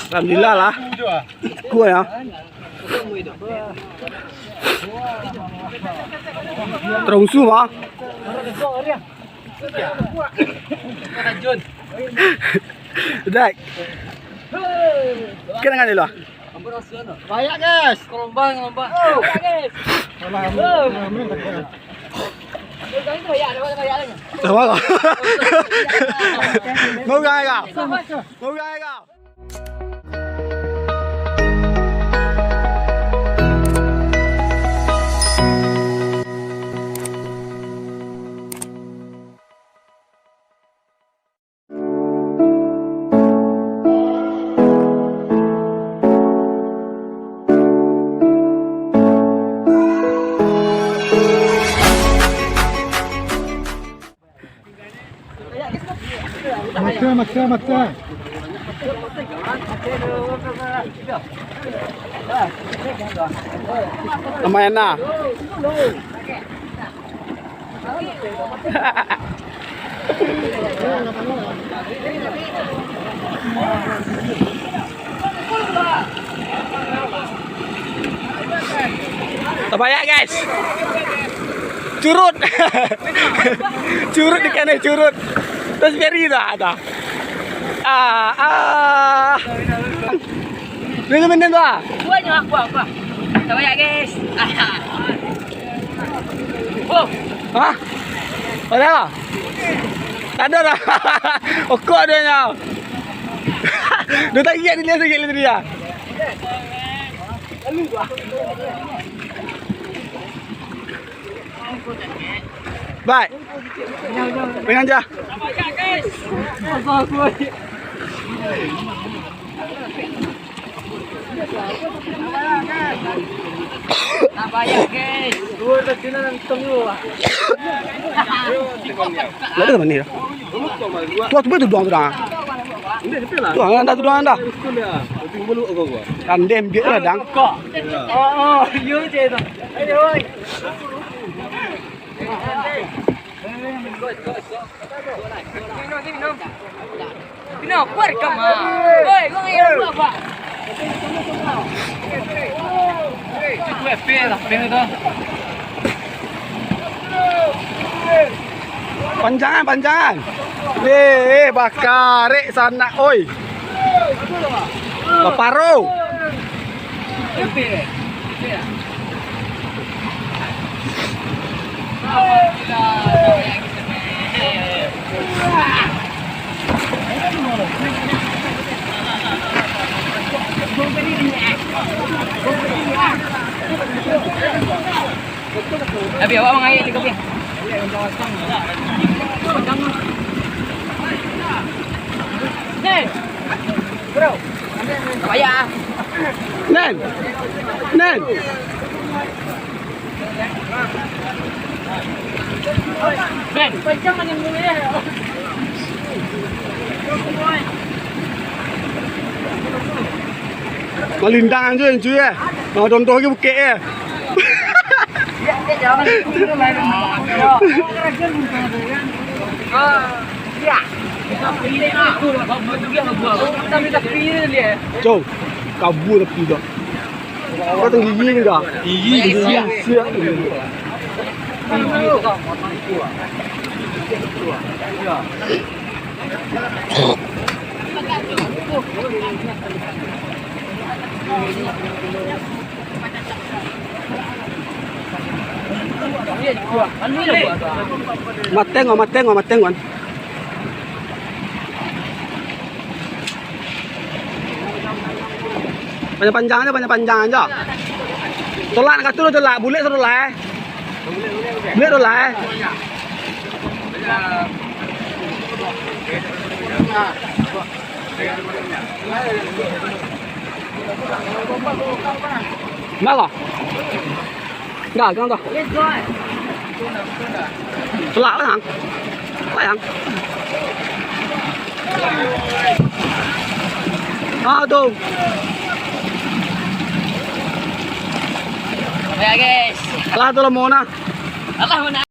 Alhamdulillah lah. Kuat ya. Terungsu mah. Dak. Kenangan ni lah. Banyak guys. Gelombang. Oh, guys. Sama kau. Mau gaya kau? Mau gaya kau? Maksa. Lumayan lah. Terbanyak guys. Curut. Curut ikan ni curut. Terus beri dah ada. Ini benar tu ah. Buatnya aku. Terbanyak guys. Oh. Hah? Ada tak? Tak ada dah. Okok dia nya. Dia tak ingat dia sikit tadi dah. Baik. Pengen aja. Terbanyak guys. Apa aku? Terbanyak guys. Dua terkena dan tunggu. Lada mana ni? Tuan tu betul tuan tu dah. Tuan anda tu anda. Kandem dia lah dang. Oh, you je tu. Ayo. Minum, kuat kamu. Oi, kau ngayon apa? Itu FP lah, pengen tu. Panjangan. Bakar sana, oi. Baparo. FP. Abi awak mengayak di kopi. Nen. Bro. Payah. Nen. Ben, panjang mana mulai? Melintang aja cuy. Mau contoh ke bukit ya. Jangan turun lagi. Ya. Jom, kabur tapi dah. Kau tengah gigi ni dah. Gigi siap. Mateng kan. Panjang aja. Tolak nak tu tolak, bulat tu tolak. Bulat tolak. Mana? Dah, kan dah. Tolak kan? Bayang. Tu. Ya guys. Lah tu lah mana? Allah mana?